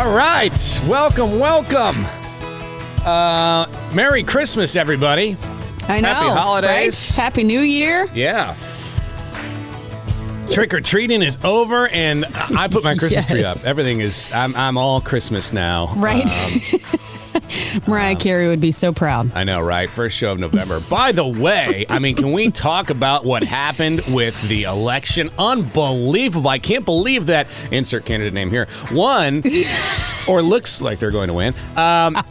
All right. Welcome. Merry Christmas, everybody. I know. Happy holidays. Right? Happy New Year. Yeah. Trick-or-treating is over, and I put my Christmas tree up. Everything is, I'm all Christmas now. Right. Mariah Carey would be so proud. I know, right? First show of November. By the way, I mean, can we talk about what happened with the election? Unbelievable. I can't believe that, insert candidate name here, won, or looks like they're going to win.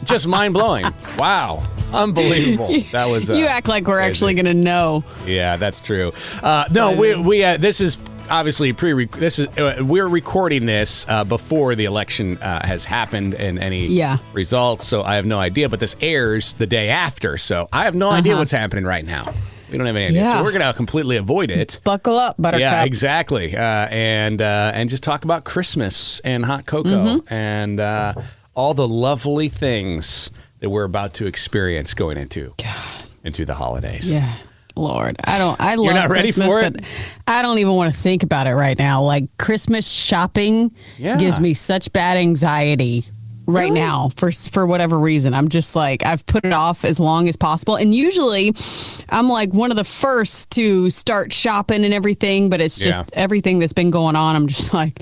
Just mind-blowing. Wow. Unbelievable. That was you act like we're crazy. actually going to know. Yeah, that's true. No, we this is obviously we're recording this before the election has happened and any results, so I have no idea, but this airs the day after, so I have no idea what's happening right now. We don't have any idea, so we're going to completely avoid it. Buckle up, Buttercup. Yeah, exactly. And just talk about Christmas and hot cocoa and all the lovely things that we're about to experience going into the holidays. Yeah. Lord, I love You're not ready Christmas, for it? but I don't even want to think about it right now. Like, Christmas shopping gives me such bad anxiety right now for whatever reason. I'm just like, I've put it off as long as possible. And usually I'm like one of the first to start shopping and everything, but it's just everything that's been going on. I'm just like,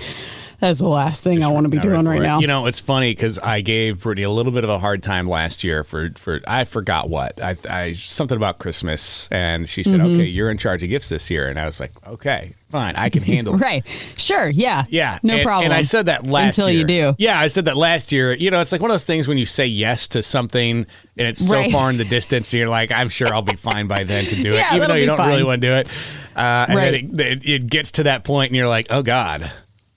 that's the last thing I want to be doing right now. You know, it's funny because I gave Brittany a little bit of a hard time last year for I forgot what. I something about Christmas, and she said, okay, you're in charge of gifts this year. And I was like, okay, fine, I can handle it. Right. Sure, yeah. Yeah. No problem. And I said that last year. Until you do. Yeah, I said that last year. You know, it's like one of those things when you say yes to something and it's so far in the distance, and you're like, I'm sure I'll be fine by then to do it, even though you don't really want to do it. And then it gets to that point, and you're like, oh, God.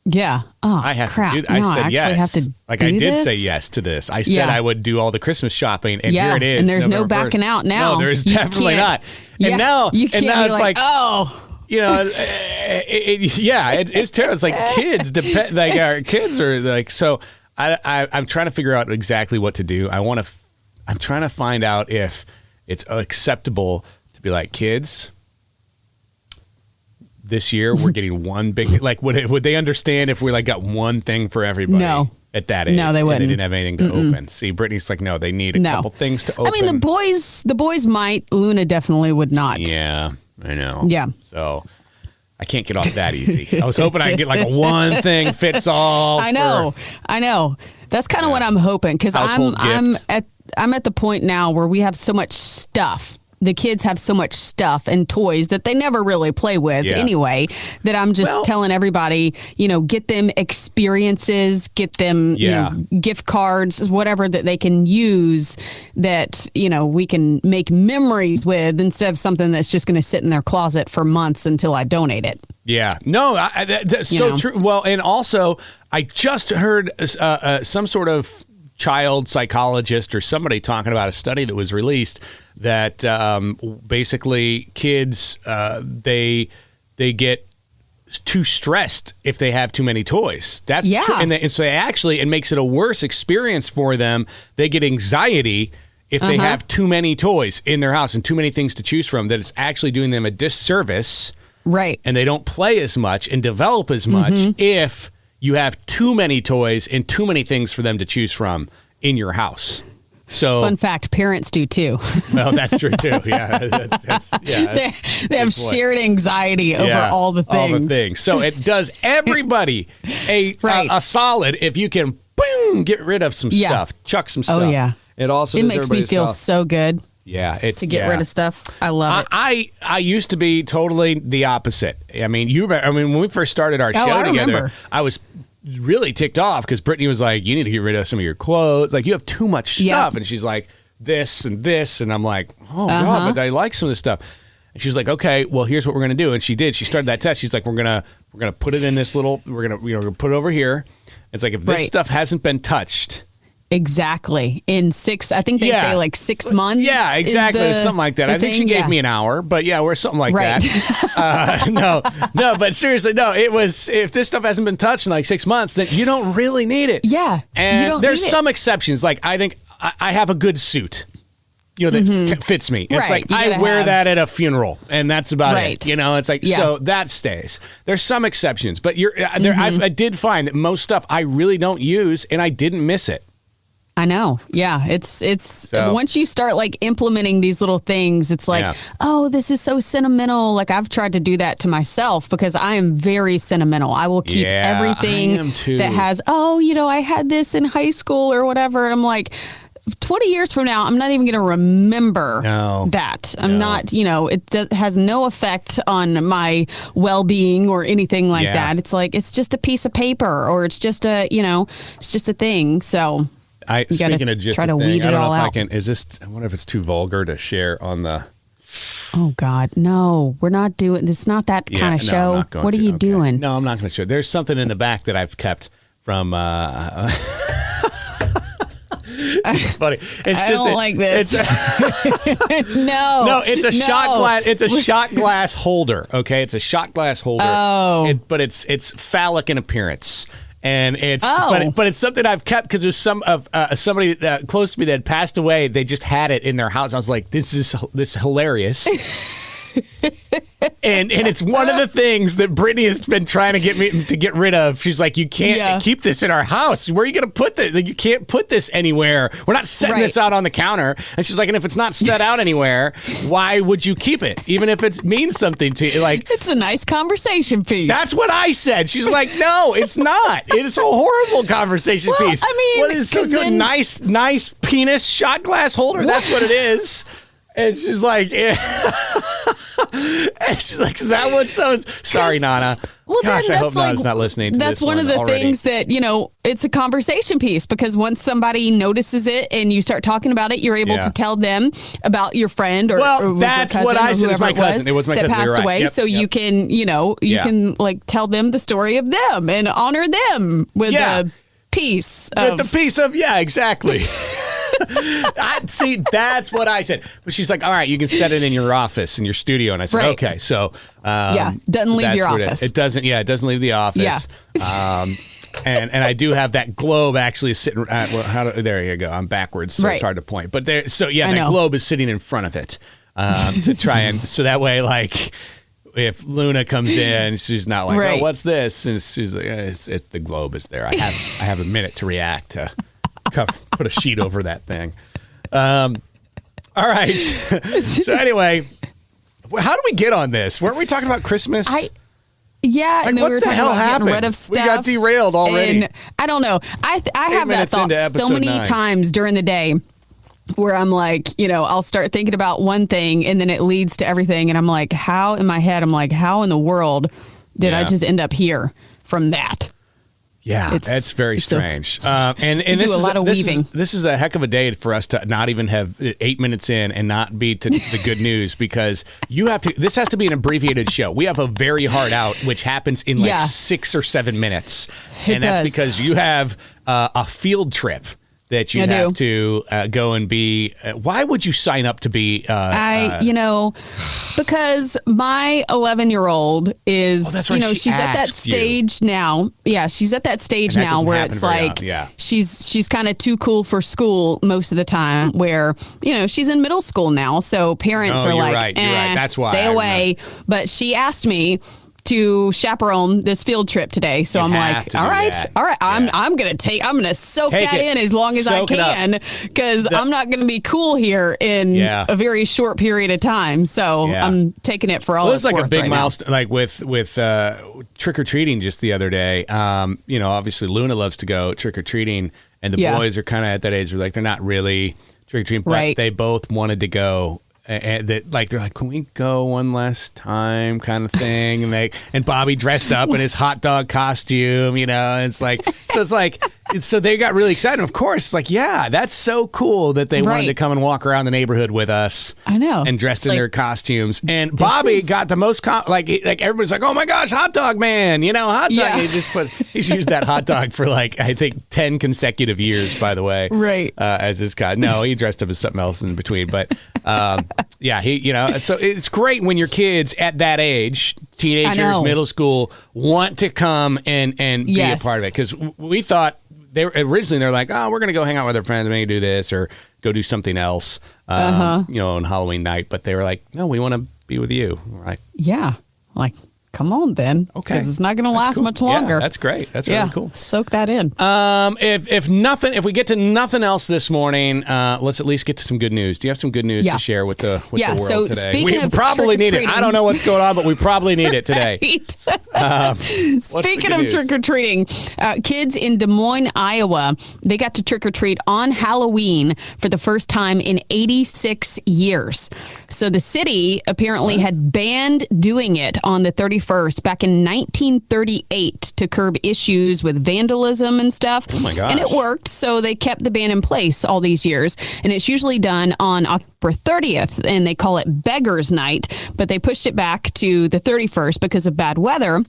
Yeah. Oh, I have crap. to do. I said yes. Have to like I did say yes to this. I said I would do all the Christmas shopping, and here it is. And there's no November backing 1st. out now. No, there's definitely not. And now it's like, you know, it's terrible. It's like kids depend. Like our kids are like so. I'm trying to figure out exactly what to do. I'm trying to find out if it's acceptable to be like, kids, this year we're getting one big, like, would they understand if we like got one thing for everybody? No. At that age? No, they wouldn't. And they didn't have anything to open. See, Brittany's like, no, they need a couple things to open. I mean, the boys might. Luna definitely would not. Yeah, I know. Yeah. So I can't get off that easy. I was hoping I could get like a one thing fits all. I know. That's kind of what I'm hoping, because I'm at the point now where we have so much stuff. The kids have so much stuff and toys that they never really play with anyway, that I'm just telling everybody, get them experiences, get them gift cards, whatever that they can use that, we can make memories with, instead of something that's just going to sit in their closet for months until I donate it. Yeah. No, that's so true. Well, and also I just heard some sort of child psychologist or somebody talking about a study that was released that basically kids they get too stressed if they have too many toys. That's true. And so it makes it a worse experience for them. They get anxiety if they have too many toys in their house and too many things to choose from, that it's actually doing them a disservice. Right. And they don't play as much and develop as much if you have too many toys and too many things for them to choose from in your house. So, fun fact, parents do too. Well, that's true too. Yeah, they have shared anxiety over all the things. All the things. So it does everybody a solid if you can get rid of some stuff, chuck some stuff. Oh yeah. It makes me feel so good. Yeah, to get rid of stuff. I love it. I used to be totally the opposite. I mean, when we first started our show together, I was really ticked off because Brittany was like, you need to get rid of some of your clothes. Like, you have too much stuff. And she's like, this and this. And I'm like, oh, God, but I like some of this stuff. And she's like, okay, well, here's what we're going to do. And she did. She started that test. She's like, we're going to put it in this little, we're going to put it over here. It's like, if this stuff hasn't been touched. Exactly. In 6, I think they say like 6 months. Yeah, exactly. Something like that. I think she gave me an hour, but we're something like that. No, but seriously, no, it was, if this stuff hasn't been touched in like 6 months, then you don't really need it. Yeah. And there's some exceptions. Like, I think I have a good suit. that fits me. It's like I wear that at a funeral, and that's about it. It's like so that stays. There's some exceptions, but I did find that most stuff I really don't use, and I didn't miss it. I know. Yeah. It's once you start like implementing these little things, it's like, oh, this is so sentimental. Like I've tried to do that to myself because I am very sentimental. I will keep everything that has, I had this in high school or whatever. And I'm like, 20 years from now, I'm not even going to remember that. I'm not, it has no effect on my well-being or anything like that. It's like, it's just a piece of paper or it's just it's just a thing. So speaking of just try to a thing, weed I it don't all know if out. I can. I wonder if it's too vulgar to share on the. Oh God, no! We're not doing. It's not that kind of show. What are you doing? No, I'm not going to show. There's something in the back that I've kept from. It's funny. It's I don't like this. No, it's a shot glass. It's a shot glass holder. Okay, it's a shot glass holder. Oh, but it's phallic in appearance. And it's but it's something I've kept because there's somebody close to me that had passed away. They just had it in their house. I was like, this is hilarious. and it's one of the things that Brittany has been trying to get me to get rid of. She's like, you can't keep this in our house. Where are you going to put this? Like, you can't put this anywhere. We're not setting this out on the counter. And she's like, and if it's not set out anywhere, why would you keep it? Even if it means something to you. Like, it's a nice conversation piece. That's what I said. She's like, no, it's not. It's a horrible convetion piece. I mean, what is so good? Nice penis shot glass holder. That's what it is. And she's like, is that what so? Sorry, Nana. Well, gosh, I hope Nana's not listening to this. That's one of the things that, it's a conversation piece because once somebody notices it and you start talking about it, you're able to tell them about your friend or that's your cousin what I said. It was my cousin. It was my cousin that passed away. Yep, so you can, can like tell them the story of them and honor them with a piece. Exactly. See, that's what I said. But she's like, all right, you can set it in your office, in your studio. And I said, okay, so. Doesn't leave your office. It doesn't leave the office. Yeah. And I do have that globe actually sitting, there you go. I'm backwards, so it's hard to point. But that globe is sitting in front of it to try and, so that way, like, if Luna comes in, she's not like, oh, what's this? And she's like, it's the globe is there. I have a minute to react to put a sheet over that thing. All right. So anyway, how do we get on this? Weren't we talking about Christmas? What the hell happened? Getting rid of stuff. We got derailed already. And I don't know. I have that thought so many times during the day where I'm like, I'll start thinking about one thing and then it leads to everything. And I'm like, how in my head, how in the world did I just end up here from that? Yeah, it's very strange. And this is a lot of weaving. This is a heck of a day for us to not even have 8 minutes in and not be to the good news because this has to be an abbreviated show. We have a very hard out, which happens in 6 or 7 minutes. That's because you have a field trip that you have to go and be. Why would you sign up to be? Because my 11-year-old is, she's at that stage now. Yeah, she's at that stage now where it's like she's kind of too cool for school most of the time. Where she's in middle school now, so parents are like, you're right. That's why stay away. But she asked me to chaperone this field trip today. So I'm like, all right. I'm going to soak that in as long as I can because I'm not going to be cool here in a very short period of time. So I'm taking it for all it's worth. It was like a big right milestone, like with trick-or-treating just the other day. Obviously Luna loves to go trick-or-treating and the boys are kind of at that age where like they're not really trick-or-treating, but they both wanted to go. And they're like, can we go one last time, kind of thing? And Bobby dressed up in his hot dog costume, and it's like, so they got really excited. Of course, it's like, that's so cool that they wanted to come and walk around the neighborhood with us. I know, and dressed in their costumes. And Bobby got the most like everybody's like, oh my gosh, hot dog man, hot dog. Yeah. He's used that hot dog for I think 10 consecutive years. By the way, right? As his guy, no, he dressed up as something else in between, but. So it's great when your kids at that age, teenagers, middle school, want to come and be a part of it. Because we thought they're like, oh, we're going to go hang out with our friends, maybe do this or go do something else, on Halloween night. But they were like, no, we want to be with you. We're like, yeah, like. Come on, then. Okay. Because it's not going to last much longer. Yeah, that's great. That's really cool. Soak that in. If we get to nothing else this morning, let's at least get to some good news. Do you have some good news to share with the world so today? Speaking We of probably need it. I don't know what's going on, but we probably need it today. Speaking of trick-or-treating, kids in Des Moines, Iowa, they got to trick-or-treat on Halloween for the first time in 86 years. So the city apparently had banned doing it on the 31st back in 1938 to curb issues with vandalism and stuff. Oh my gosh. And it worked, so they kept the ban in place all these years. And it's usually done on October 30th, and they call it Beggar's Night, but they pushed it back to the 31st because of bad weather.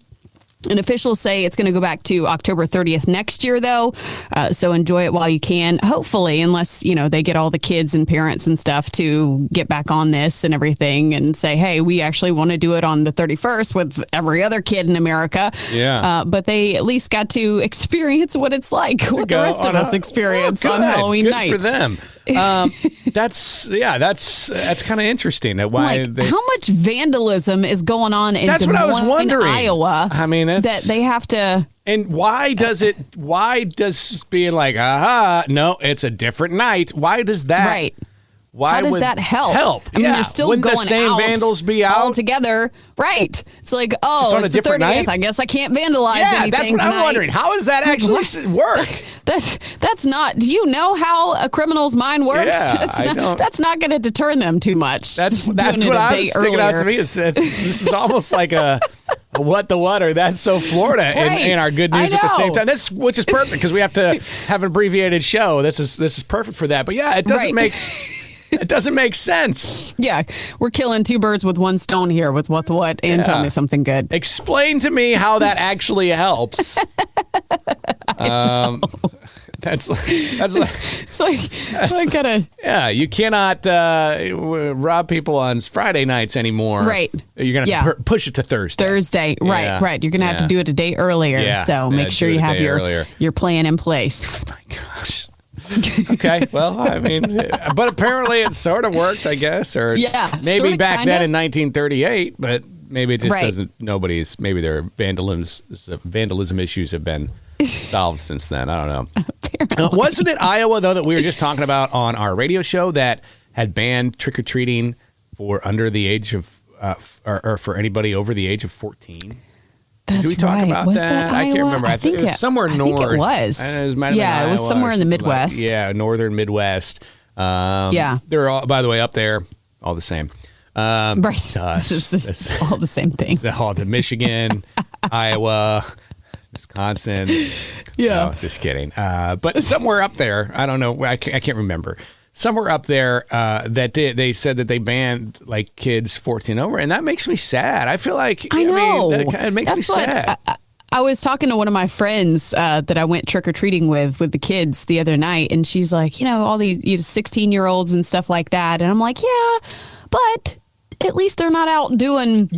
And officials say it's going to go back to October 30th next year, though. So enjoy it while you can. Hopefully, unless, they get all the kids and parents and stuff to get back on this and everything and say, hey, we actually want to do it on the 31st with every other kid in America. Yeah. But they at least got to experience what it's like, what the rest of us experience on Halloween night. Good for them. That's kind of interesting. How much vandalism is going on in Des Moines, Iowa? I mean, that they have to. And why does being like, no, it's a different night? Why does that? Right. Why How does that help? I mean, you're still Wouldn't going the same out vandals be out all together, right? It's like, on it's a different the 30th. night? I guess I can't vandalize anything that's what tonight. I'm wondering. How does that actually work? That's not. Do you know how a criminal's mind works? Yeah, that's not going to deter them too much. That's what I was sticking out to me. This is almost like a what the what, or that's so Florida in our good news at the same time. Which is perfect because we have to have an abbreviated show. This is perfect for that. But yeah, it doesn't make. It doesn't make sense. Yeah, we're killing two birds with one stone here with what the what, and tell me something good. Explain to me how that actually helps. That's it's like I gotta. Yeah, you cannot rob people on Friday nights anymore. Right. You're gonna have to push it to Thursday. Right. You're gonna have to do it a day earlier. Yeah. So make sure you have your plan in place. Oh my gosh. Okay, well, I mean, but apparently it sort of worked, I guess, or maybe back then in 1938, but maybe it just doesn't. Maybe their vandalism issues have been solved since then. I don't know. Wasn't it Iowa though that we were just talking about on our radio show that had banned trick or treating for under the age of or for anybody over the age of 14? That's Did we talk about that? I can't remember. I think it was somewhere north. I think it was. It was somewhere in the Midwest. Northern Midwest. They're all, by the way, up there, all the same. Right. This is all the same thing. All the Michigan, Iowa, Wisconsin. Yeah. No, just kidding. But somewhere up there, I don't know. I can't remember. Somewhere up there they said that they banned like kids 14 over, and that makes me sad. I feel like I know it makes me sad. I was talking to one of my friends that I went trick or treating with the kids the other night, and she's like, all these 16-year-olds and stuff like that, and I'm like, yeah, but at least they're not out doing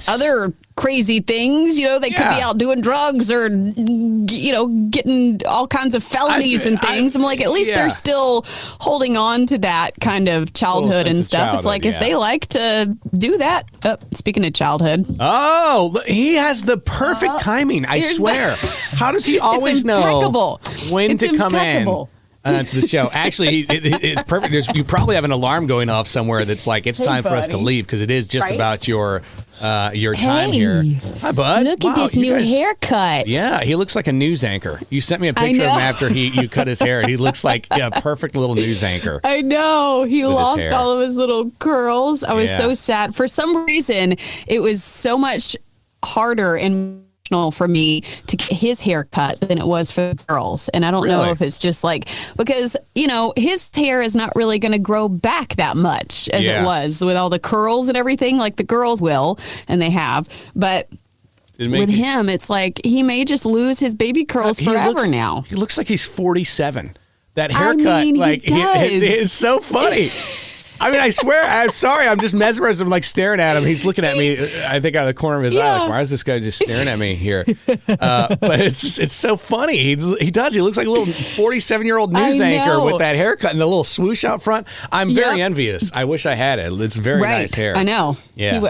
other crazy things. They could be out doing drugs or, getting all kinds of felonies and things. I'm like, at least they're still holding on to that kind of childhood and stuff. It's like if they like to do that. Speaking of childhood. Oh, he has the perfect timing. I swear. How does he always know when to come in? To the show. Actually, it's perfect. You probably have an alarm going off somewhere that's like, it's time for us to leave because it is just about your time here. Hi, bud. Look at this new haircut. Yeah, he looks like a news anchor. You sent me a picture of him after you cut his hair, and he looks like a perfect little news anchor. I know. He lost all of his little curls. I was so sad. For some reason, it was so much harder and for me to get his haircut than it was for the girls. And I don't know if it's just like, because, his hair is not really going to grow back that much as it was with all the curls and everything like the girls will, and they have. But with him, it's like he may just lose his baby curls forever now. He looks like he's 47. That haircut, he does. It's so funny. I mean, I swear, I'm sorry. I'm just mesmerized. I'm like staring at him. He's looking at me, I think, out of the corner of his eye. Like, why is this guy just staring at me here? But it's so funny. He does. He looks like a little 47-year-old news anchor with that haircut and the little swoosh out front. I'm very envious. I wish I had it. It's very nice hair. I know. Yeah.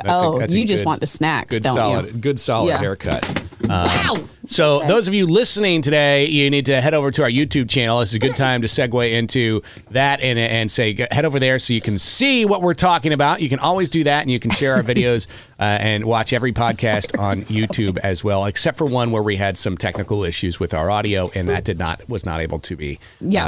You just want the snacks, don't you? Good solid haircut. Wow. So those of you listening today, you need to head over to our YouTube channel. This is a good time to segue into that and say head over there so you can see what we're talking about. You can always do that, and you can share our videos and watch every podcast on YouTube as well, except for one where we had some technical issues with our audio, and that was not able to be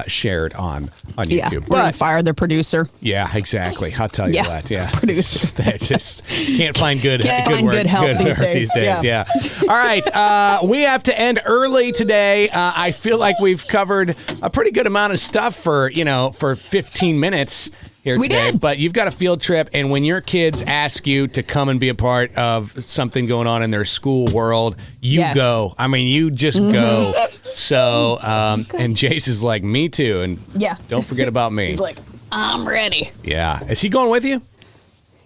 shared on YouTube. We're gonna fire the producer. Yeah, exactly. I'll tell you what. Yeah, producer. They just can't find good help these days. Yeah. All right, we have to end early today. I feel like we've covered a pretty good amount of stuff for 15 minutes here today. But you've got a field trip, and when your kids ask you to come and be a part of something going on in their school world, you go. I mean, you just go. So, and Jace is like, me too. And don't forget about me. He's like, I'm ready. Yeah. Is he going with you?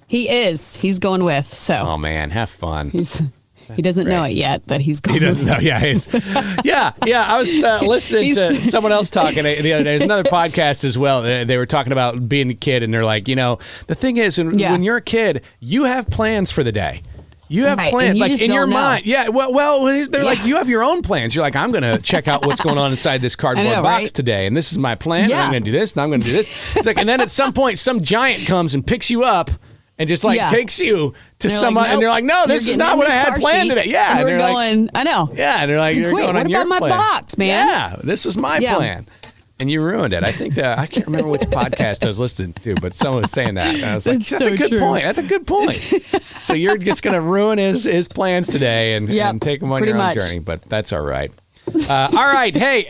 He is. He's going with. So. Oh man, have fun. He doesn't know it yet, but he's going. He doesn't know. Yeah, I was listening to someone else talking the other day. There's another podcast as well. They were talking about being a kid, and they're like, the thing is, when you're a kid, you have plans for the day. You have plans, like in your mind. Yeah. Well, they're like, you have your own plans. You're like, I'm going to check out what's going on inside this cardboard box today, and this is my plan. And I'm going to do this, and I'm going to do this. It's like, and then at some point, some giant comes and picks you up. And just takes you to someone, and they're like, "No, this is not what I had planned today." Yeah, and we're going. I know. Yeah, and they're like, "You're going on your plan." What about my box, man? Yeah, this was my plan, and you ruined it. I think I can't remember which podcast I was listening to, but someone was saying that, and I was like, "That's a good point. That's a good point." So you're just going to ruin his plans today and take him on your own journey, but that's all right. All right. Hey,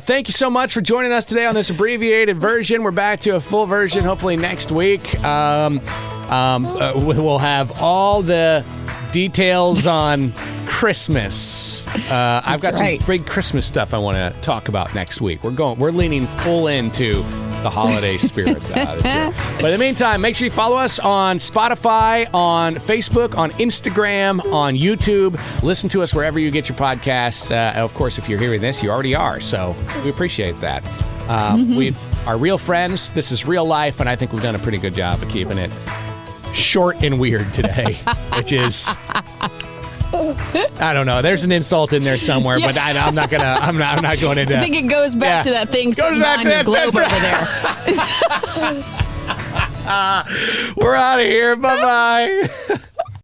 thank you so much for joining us today on this abbreviated version. We're back to a full version hopefully next week. We'll have all the details on Christmas. I've got some big Christmas stuff I want to talk about next week. We're leaning full into the holiday spirit this year. But in the meantime, make sure you follow us on Spotify, on Facebook, on Instagram, on YouTube. Listen to us wherever you get your podcasts. Of course, if you're hearing this, you already are. So we appreciate that. We are real friends. This is real life, and I think we've done a pretty good job of keeping it short and weird today, which is, I don't know. There's an insult in there somewhere, but I'm not going into. I think it goes back to that thing sitting on your globe over there. We're out of here. Bye-bye.